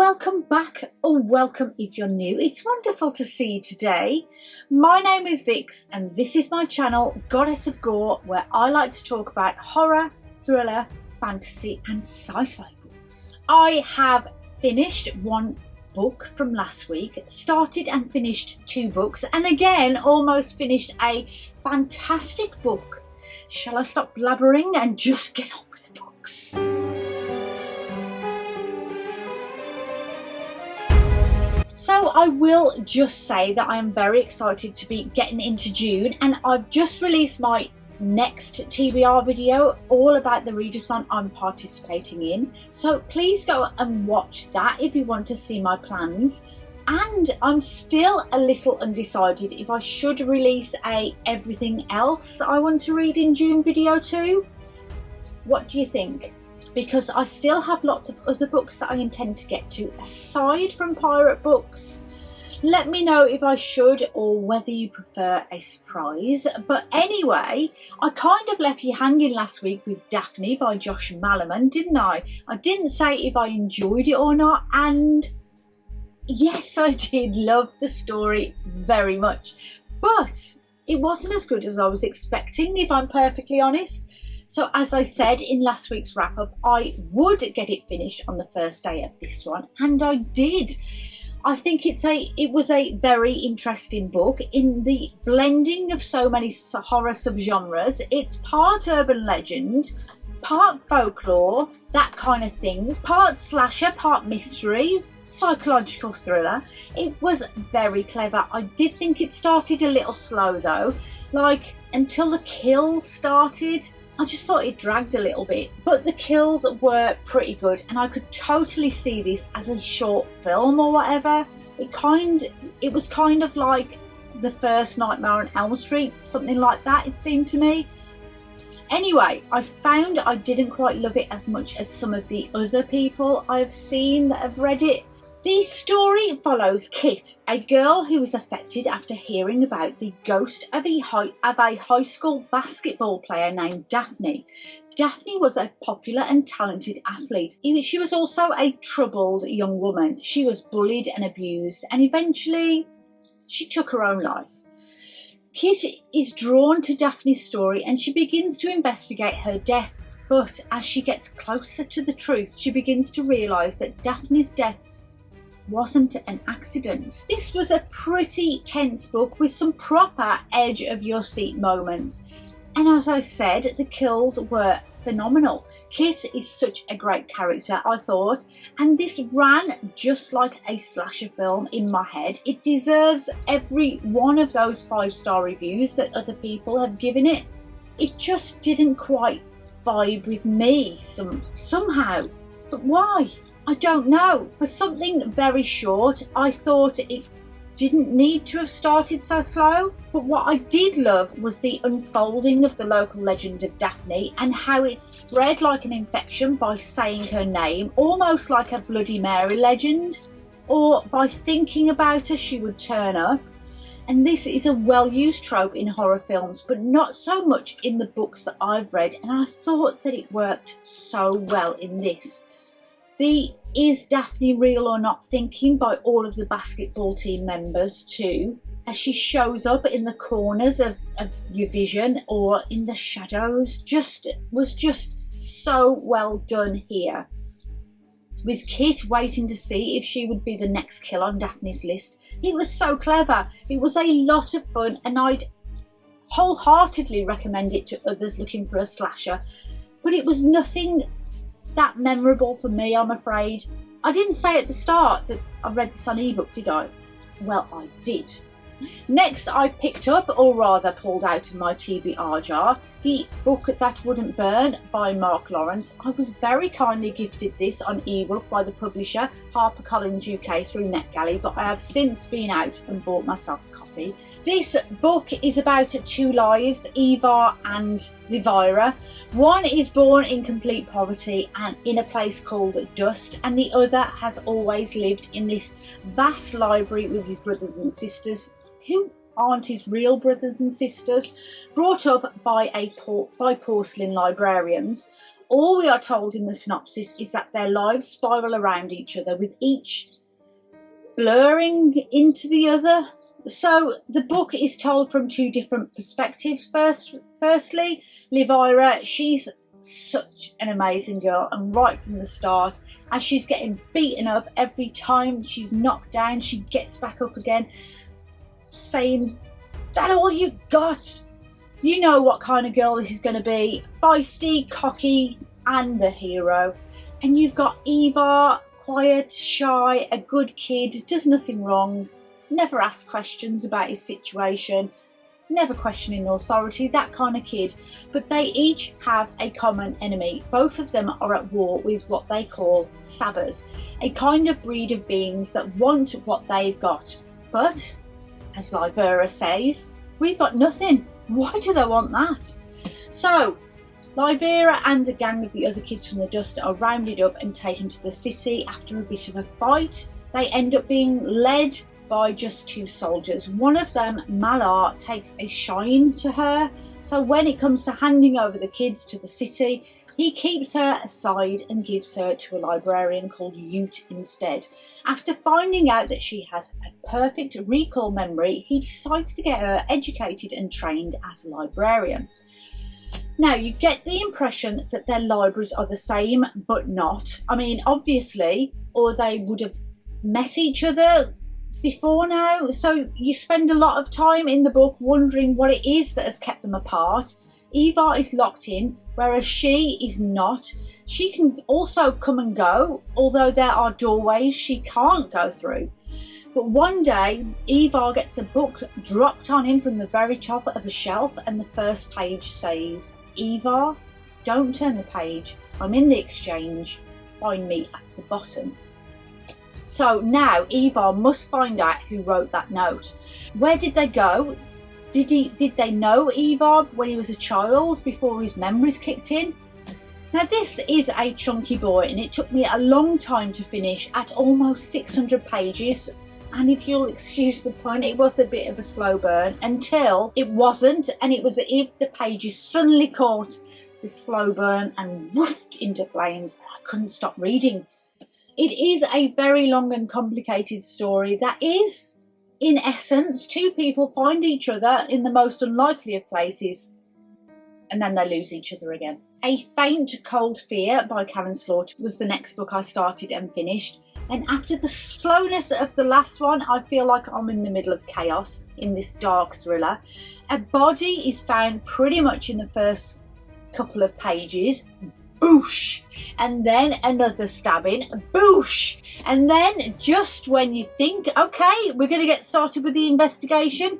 Welcome back, or welcome if you're new. It's wonderful to see you today. My name is Vix and this is my channel, Goddess of Gore, where I like to talk about horror, thriller, fantasy and sci-fi books. I have finished one book from last week, started and finished two books, and again almost finished a fantastic book. Shall I stop blabbering and just get on with the books? So I will just say that I am very excited to be getting into June, and I've just released my next TBR video all about the readathon I'm participating in. So please go and watch that if you want to see my plans. And I'm still a little undecided if I should release a everything else I want to read in June video too. What do you think? Because I still have lots of other books that I intend to get to aside from pirate books. Let me know if I should or whether you prefer a surprise. But anyway, I kind of left you hanging last week with Daphne by Josh Malerman, didn't I? I didn't say if I enjoyed it or not, and yes, I did love the story very much. But it wasn't as good as I was expecting, if I'm perfectly honest. So as I said in last week's wrap up, I would get it finished on the first day of this one, and I did. I think it was a very interesting book in the blending of so many horror subgenres. It's part urban legend, part folklore, that kind of thing, part slasher, part mystery, psychological thriller. It was very clever. I did think it started a little slow though, like until the kills started. I just thought it dragged a little bit, but the kills were pretty good, and I could totally see this as a short film or whatever. It was kind of like the first Nightmare on Elm Street, something like that, it seemed to me. Anyway, I found I didn't quite love it as much as some of the other people I've seen that have read it. The story follows Kit, a girl who was affected after hearing about the ghost of a high school basketball player named Daphne. Daphne was a popular and talented athlete. She was also a troubled young woman. She was bullied and abused, and eventually she took her own life. Kit is drawn to Daphne's story and she begins to investigate her death, but as she gets closer to the truth, she begins to realise that Daphne's death wasn't an accident. This was a pretty tense book with some proper edge of your seat moments, and as I said, the kills were phenomenal. Kit is such a great character, I thought, and this ran just like a slasher film in my head. It deserves every one of those 5-star reviews that other people have given it. It just didn't quite vibe with me somehow, but why? I don't know. For something very short, I thought it didn't need to have started so slow. But what I did love was the unfolding of the local legend of Daphne and how it spread like an infection by saying her name, almost like a Bloody Mary legend, or by thinking about her she would turn up. And this is a well-used trope in horror films, but not so much in the books that I've read, and I thought that it worked so well in this. The "is Daphne real or not" thinking by all of the basketball team members too, as she shows up in the corners of your vision or in the shadows, was just so well done here. With Kit waiting to see if she would be the next kill on Daphne's list. It was so clever. It was a lot of fun, and I'd wholeheartedly recommend it to others looking for a slasher, but it was nothing that memorable for me, I'm afraid. I didn't say at the start that I read this on ebook, did I? Well, I did. Next, I picked up, or rather pulled out of my TBR jar, the book That Wouldn't Burn by Mark Lawrence. I was very kindly gifted this on ebook by the publisher HarperCollins UK through NetGalley, but I have since been out and bought myself a copy. This book is about two lives, Eva and Livira. One is born in complete poverty and in a place called Dust, and the other has always lived in this vast library with his brothers and sisters, who aren't his real brothers and sisters, brought up by porcelain librarians. all we are told in the synopsis is that their lives spiral around each other, with each blurring into the other. So the book is told from two different perspectives. Firstly, Livira, she's such an amazing girl, and right from the start, as she's getting beaten up, every time she's knocked down, she gets back up again, saying, "That all you got?" You know what kind of girl this is going to be. Feisty, cocky, and the hero. And you've got Eva, quiet, shy, a good kid, does nothing wrong, never asks questions about his situation, never questioning authority, that kind of kid. But they each have a common enemy. Both of them are at war with what they call sabbers, a kind of breed of beings that want what they've got. But, as Livira says, we've got nothing. Why do they want that? So, Livira and a gang of the other kids from the dust are rounded up and taken to the city after a bit of a fight. They end up being led by just two soldiers. One of them, Malar, takes a shine to her, so when it comes to handing over the kids to the city, he keeps her aside and gives her to a librarian called Wouldnt instead. After finding out that she has a perfect recall memory, he decides to get her educated and trained as a librarian. Now, you get the impression that their libraries are the same, but not. I mean, obviously, or they would have met each other before now. So you spend a lot of time in the book wondering what it is that has kept them apart. Eva is locked in, whereas she is not. She can also come and go, although there are doorways she can't go through. But one day, Eva gets a book dropped on him from the very top of a shelf, and the first page says, "Eva, don't turn the page. I'm in the exchange. Find me at the bottom." So now Eva must find out who wrote that note. Where did they go? Did they know Eva when he was a child before his memories kicked in? Now this is a chunky boy, and it took me a long time to finish at almost 600 pages. And if you'll excuse the pun, it was a bit of a slow burn until it wasn't, and it was as if the pages suddenly caught the slow burn and woofed into flames, and I couldn't stop reading. It is a very long and complicated story that is, in essence, two people find each other in the most unlikely of places, and then they lose each other again. A Faint Cold Fear by Karin was the next book I started and finished. And after the slowness of the last one, I feel like I'm in the middle of chaos in this dark thriller. A body is found pretty much in the first couple of pages. Boosh! And then another stabbing. Boosh! And then just when you think, okay, we're going to get started with the investigation,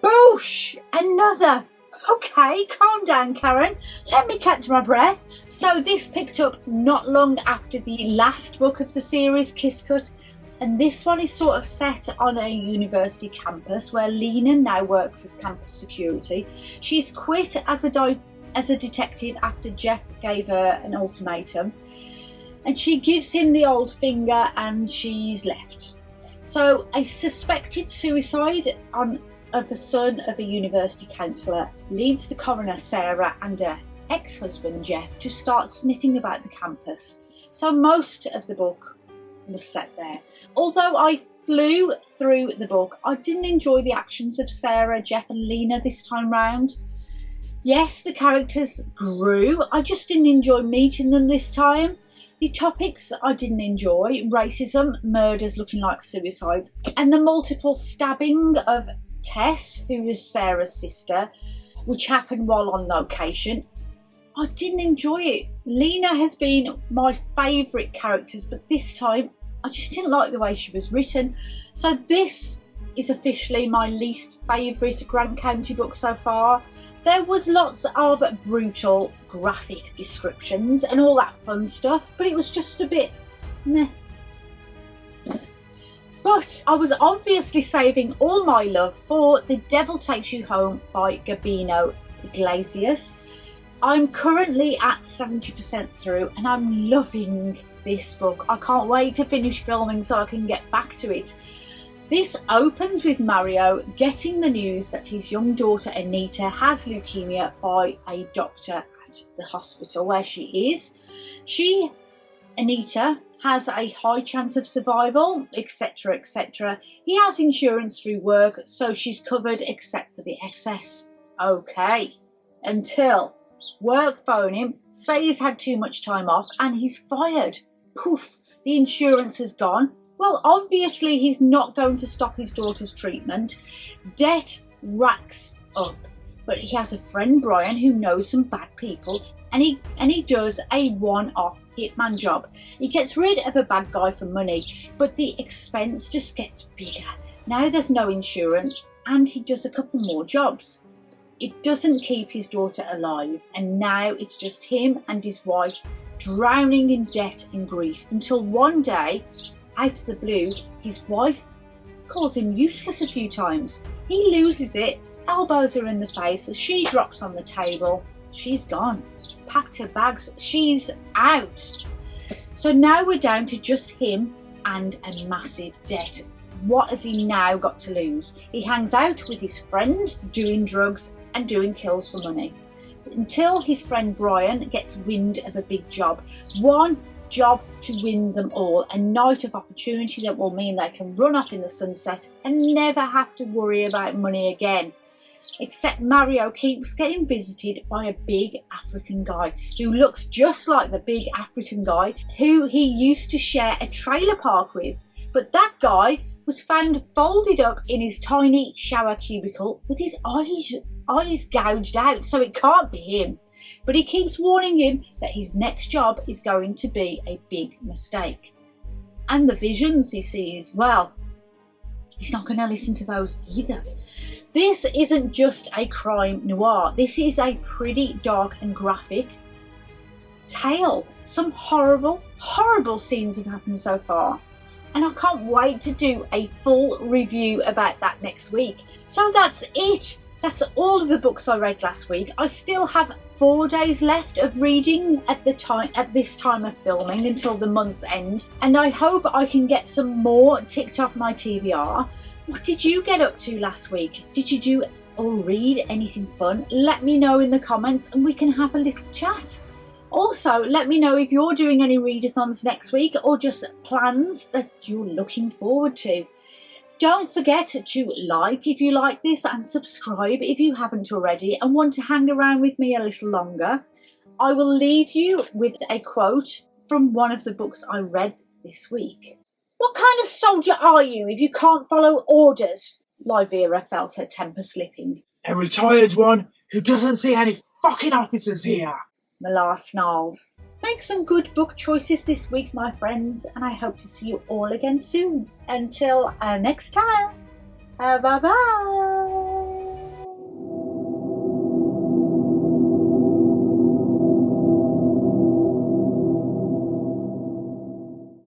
boosh! Another. Okay, calm down, Karin. Let me catch my breath. So this picked up not long after the last book of the series, Kiss Cut, and this one is sort of set on a university campus where Lena now works as campus security. She's quit as a detective after Jeff gave her an ultimatum, and she gives him the old finger and she's left. So a suspected suicide of the son of a university counsellor leads the coroner Sarah and her ex-husband Jeff to start sniffing about the campus. So most of the book was set there. Although I flew through the book, I didn't enjoy the actions of Sarah, Jeff and Lena this time round. Yes, the characters grew, I just didn't enjoy meeting them this time. The topics I didn't enjoy: racism, murders looking like suicides, and the multiple stabbing of Tess, who is Sarah's sister, which happened while on location. I didn't enjoy it. Lena has been my favourite characters, but this time I just didn't like the way she was written. So this is officially my least favourite Grant County book so far. There was lots of brutal graphic descriptions and all that fun stuff, but it was just a bit meh. But I was obviously saving all my love for The Devil Takes You Home by Gabino Iglesias. I'm currently at 70% through and I'm loving this book. I can't wait to finish filming so I can get back to it. This opens with Mario getting the news that his young daughter Anita has leukemia by a doctor at the hospital where she is. Anita, has a high chance of survival, etc, etc. He has insurance through work, so she's covered except for the excess. Okay, until work phone him, say he's had too much time off and he's fired. Poof, the insurance has gone. Well, obviously he's not going to stop his daughter's treatment. Debt racks up. But he has a friend, Brian, who knows some bad people, and he does a one-off hitman job. He gets rid of a bad guy for money, but the expense just gets bigger. Now there's no insurance, and he does a couple more jobs. It doesn't keep his daughter alive, and now it's just him and his wife drowning in debt and grief, until one day, out of the blue, his wife calls him useless a few times. He loses it, elbows her in the face, she drops on the table. She's gone. Packed her bags, she's out. So now we're down to just him and a massive debt. What has he now got to lose? He hangs out with his friend, doing drugs and doing kills for money, until his friend Brian gets wind of a big job. One job to win them all, a night of opportunity that will mean they can run off in the sunset and never have to worry about money again. Except Mario keeps getting visited by a big African guy who looks just like the big African guy who he used to share a trailer park with. But that guy was found folded up in his tiny shower cubicle with his eyes gouged out, so it can't be him. But he keeps warning him that his next job is going to be a big mistake. And the visions he sees, well, he's not going to listen to those either. This isn't just a crime noir. This is a pretty dark and graphic tale. Some horrible, horrible scenes have happened so far. And I can't wait to do a full review about that next week. So that's it. That's all of the books I read last week. I still have 4 days left of reading at this time of filming until the month's end. And I hope I can get some more ticked off my TBR. What did you get up to last week? Did you do or read anything fun? Let me know in the comments and we can have a little chat. Also, let me know if you're doing any readathons next week or just plans that you're looking forward to. Don't forget to like if you like this and subscribe if you haven't already and want to hang around with me a little longer. I will leave you with a quote from one of the books I read this week. What kind of soldier are you if you can't follow orders? Livera felt her temper slipping. A retired one who doesn't see any fucking officers here. Malar snarled. Make some good book choices this week, my friends, and I hope to see you all again soon. Until next time, bye bye.